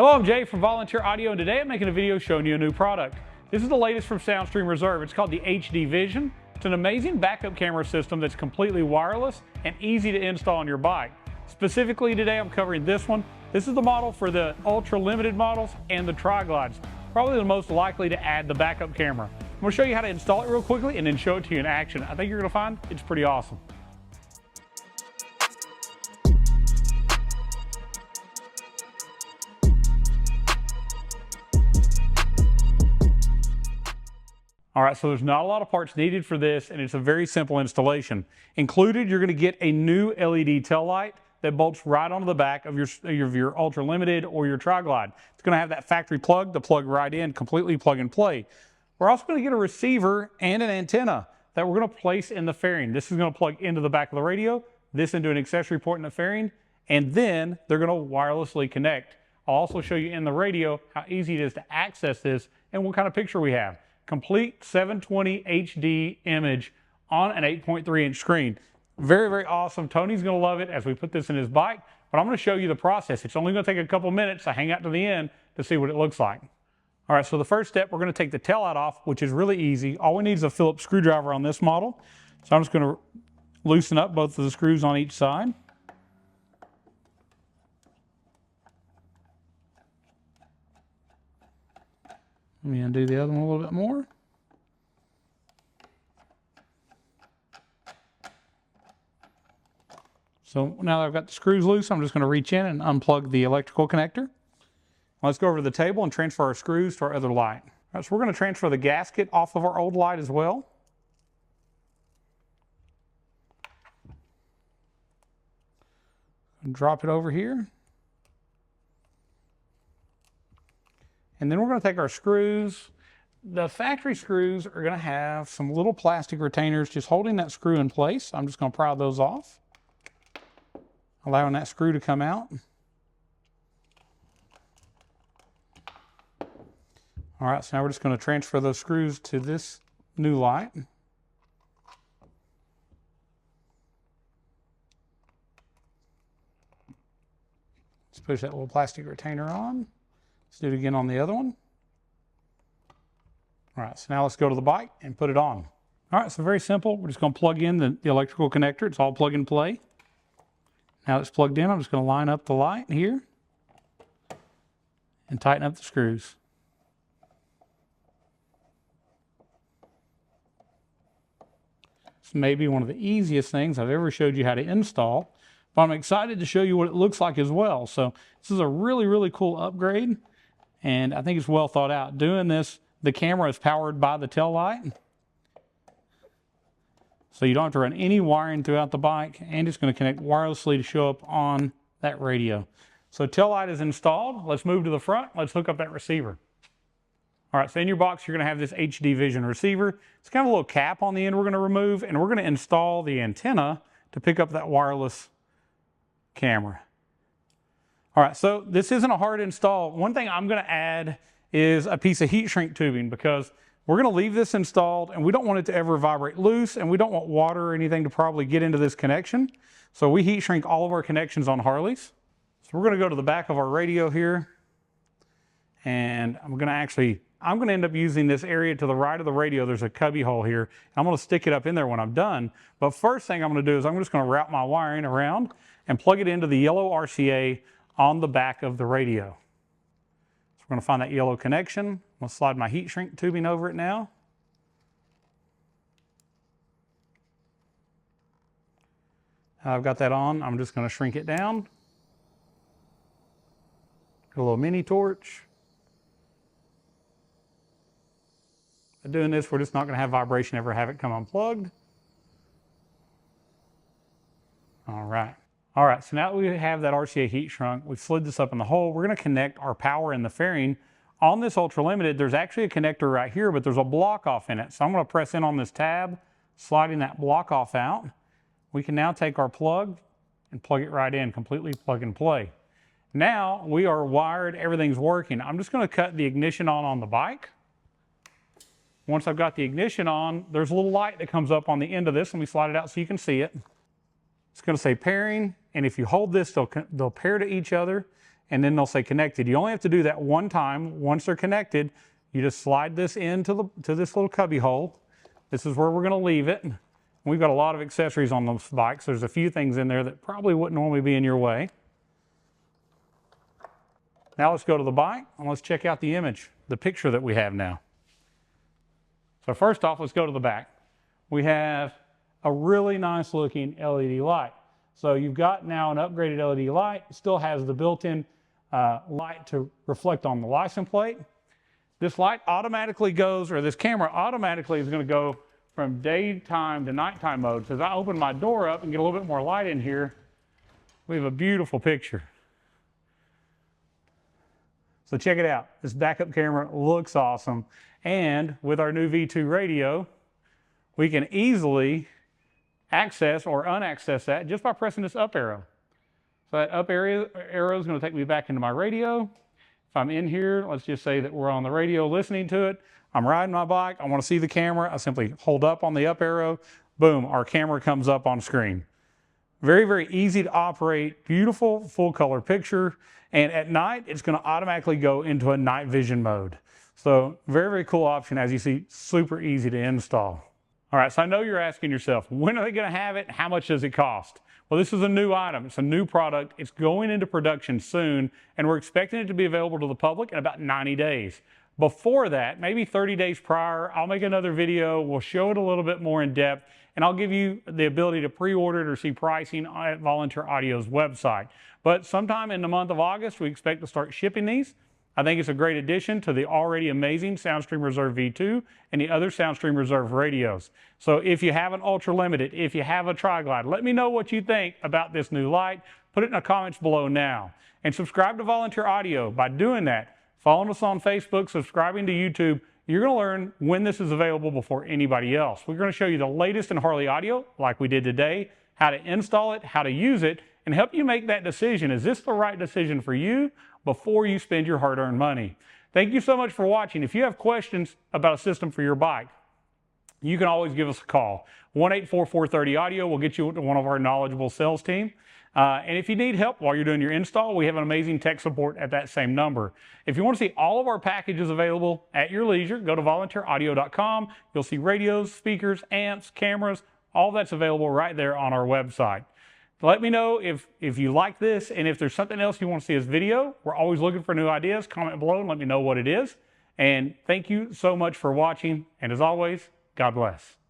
Hello, I'm Jay from Volunteer Audio, and today I'm making a video showing you a new product. This is the latest from Soundstream Reserve. It's called the HD Vision. It's an amazing backup camera system that's completely wireless and easy to install on your bike. Specifically today I'm covering this one. This is the model for the ultra limited models and the tri-glides. Probably the most likely to add the backup camera. I'm going to show you how to install it real quickly and then show it to you in action. I think you're going to find it's pretty awesome. All right, so there's not a lot of parts needed for this, and it's a very simple installation. Included, you're going to get a new LED tail light that bolts right onto the back of your Ultra Limited or your Tri-Glide. It's going to have that factory plug to plug right in, completely plug and play. We're also going to get a receiver and an antenna that we're going to place in the fairing. This is going to plug into the back of the radio, this into an accessory port in the fairing, and then they're going to wirelessly connect. I'll also show you in the radio how easy it is to access this and what kind of picture we have. Complete 720 HD image on an 8.3 inch screen. Very, very awesome. Tony's going to love it as we put this in his bike, but I'm going to show you the process. It's only going to take a couple minutes to hang out to the end to see what it looks like. All right, so the first step, we're going to take the tail light off, which is really easy. All we need is a Phillips screwdriver on this model. So I'm just going to loosen up both of the screws on each side. Let me undo the other one a little bit more. So now that I've got the screws loose, I'm just going to reach in and unplug the electrical connector. Let's go over to the table and transfer our screws to our other light. All right, so we're going to transfer the gasket off of our old light as well. And drop it over here. And then we're going to take our screws. The factory screws are going to have some little plastic retainers just holding that screw in place. I'm just going to pry those off, allowing that screw to come out. All right, so now we're just going to transfer those screws to this new light. Let's push that little plastic retainer on. Let's do it again on the other one. All right, so now let's go to the bike and put it on. All right, so very simple. We're just going to plug in the electrical connector. It's all plug and play. Now it's plugged in, I'm just going to line up the light here and tighten up the screws. This may be one of the easiest things I've ever showed you how to install, but I'm excited to show you what it looks like as well. So this is a really, really cool upgrade, and I think it's well thought out. Doing this, the camera is powered by the tail light, so you don't have to run any wiring throughout the bike, and it's going to connect wirelessly to show up on that radio. So tail light is installed. Let's move to the front. Let's hook up that receiver. All right, so in your box, you're going to have this HD Vision receiver. It's kind of a little cap on the end we're going to remove, and we're going to install the antenna to pick up that wireless camera. All right, so this isn't a hard install. One thing I'm going to add is a piece of heat shrink tubing, because we're going to leave this installed and we don't want it to ever vibrate loose, and we don't want water or anything to probably get into this connection. So we heat shrink all of our connections on Harleys. So we're going to go to the back of our radio here, and I'm going to end up using this area to the right of the radio. There's a cubby hole here. I'm going to stick it up in there when I'm done. But first thing I'm going to do is I'm just going to wrap my wiring around and plug it into the yellow RCA on the back of the radio. So we're going to find that yellow connection. I'm going to slide my heat shrink tubing over it now. I've got that on. I'm just going to shrink it down. Got a little mini torch. By doing this, we're just not going to have vibration ever have it come unplugged. All right. All right, so now that we have that RCA heat shrunk, we've slid this up in the hole. We're going to connect our power in the fairing. On this Ultra Limited, there's actually a connector right here, but there's a block off in it. So I'm going to press in on this tab, sliding that block off out. We can now take our plug and plug it right in, completely plug and play. Now we are wired, everything's working. I'm just going to cut the ignition on the bike. Once I've got the ignition on, there's a little light that comes up on the end of this. Let me slide it out so you can see it. It's going to say pairing, and if you hold this, they'll pair to each other. and then they'll say connected. You only have to do that one time. Once they're connected, you just slide this into this little cubby hole. This is where we're going to leave it. We've got a lot of accessories on those bikes. There's a few things in there that probably wouldn't normally be in your way. Now let's go to the bike and let's check out the image, the picture that we have now. So first off, let's go to the back. We have a really nice looking LED light. So you've got now an upgraded LED light. It still has the built-in light to reflect on the license plate. This light automatically goes, or this camera automatically is going to go from daytime to nighttime mode. So as I open my door up and get a little bit more light in here, we have a beautiful picture. So check it out. This backup camera looks awesome. And with our new V2 radio, we can easily access or unaccess that just by pressing this up arrow. So that up arrow is going to take me back into my radio. If I'm in here, let's just say that we're on the radio listening to it. I'm riding my bike. I want to see the camera. I simply hold up on the up arrow. Boom, our camera comes up on screen. Very, very easy to operate. Beautiful full color picture. And at night, it's going to automatically go into a night vision mode. So very, very cool option. As you see, super easy to install. All right, so I know you're asking yourself, when are they going to have it? How much does it cost? Well, this is a new item. It's a new product. It's going into production soon, and we're expecting it to be available to the public in about 90 days. Before that, maybe 30 days prior, I'll make another video. We'll show it a little bit more in depth, and I'll give you the ability to pre-order it or see pricing at Volunteer Audio's website. But sometime in the month of August, we expect to start shipping these. I think it's a great addition to the already amazing Soundstream Reserve V2 and the other Soundstream Reserve radios. So if you have an Ultra Limited, if you have a Tri-Glide, let me know what you think about this new light. Put it in the comments below now. And subscribe to Volunteer Audio. By doing that, following us on Facebook, subscribing to YouTube, you're going to learn when this is available before anybody else. We're going to show you the latest in Harley audio, like we did today, how to install it, how to use it, and help you make that decision. Is this the right decision for you before you spend your hard-earned money? Thank you so much for watching. If you have questions about a system for your bike, you can always give us a call. 1-844-30-AUDIO. We'll get you to one of our knowledgeable sales team. And if you need help while you're doing your install, we have an amazing tech support at that same number. If you want to see all of our packages available at your leisure, go to volunteeraudio.com. You'll see radios, speakers, amps, cameras, all that's available right there on our website. Let me know if you like this, and if there's something else you want to see as video. We're always looking for new ideas. Comment below and let me know what it is. And thank you so much for watching. And as always, God bless.